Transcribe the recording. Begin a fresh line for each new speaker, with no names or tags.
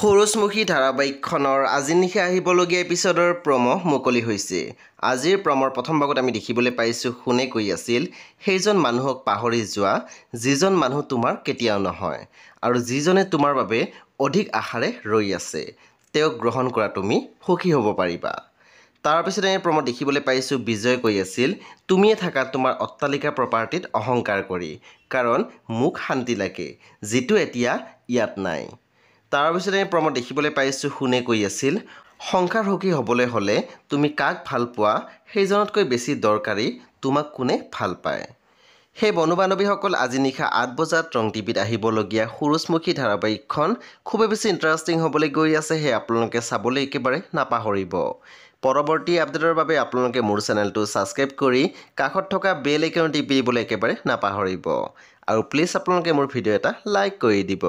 সূৰুজমুখী ধাৰাবাহিকখনৰ আজি নিশা আহিবলগীয়া এপিছডৰ প্ৰম' মুকলি হৈছে। আজিৰ প্ৰমৰ প্ৰথম ভাগত আমি দেখিবলৈ পাইছোঁ শুনে কৈ আছিল, সেইজন মানুহক পাহৰি যোৱা যিজন মানুহ তোমাৰ কেতিয়াও নহয় আৰু যিজনে তোমাৰ বাবে অধিক আশাৰে ৰৈ আছে, তেওঁক গ্ৰহণ কৰা তুমি সুখী হ'ব পাৰিবা। তাৰপিছত আমি প্ৰমত দেখিবলৈ পাইছোঁ বিজয়ে কৈ আছিল, তুমিয়ে থাকা তোমাৰ অট্টালিকা প্ৰপাৰ্টিত অহংকাৰ কৰি, কাৰণ মোক শান্তি লাগে যিটো এতিয়া ইয়াত নাই। তাৰপিছত আমি প্ৰমত দেখিবলৈ পাইছোঁ শুনে কৈ আছিল, সংসাৰ সুখী হ'বলৈ হ'লে তুমি কাক ভাল পোৱা সেইজনতকৈ বেছি দৰকাৰী তোমাক কোনে ভাল পায়। সেই বন্ধু বান্ধৱীসকল আজি নিশা 8 বজাত ৰং টিভিত আহিবলগীয়া সূৰুজমুখী ধাৰাবাহিকখন খুবেই বেছি ইণ্টাৰেষ্টিং হ'বলৈ গৈ আছে, সেই আপোনালোকে চাবলৈ একেবাৰে নাপাহৰিব। পৰৱৰ্তী আপডেটৰ বাবে আপোনালোকে মোৰ চেনেলটো ছাবস্ক্ৰাইব কৰি কাষত থকা বেল আইকন টিপি দিবলৈ একেবাৰে নাপাহৰিব আৰু প্লিজ আপোনালোকে মোৰ ভিডিঅ' এটা লাইক কৰি দিব।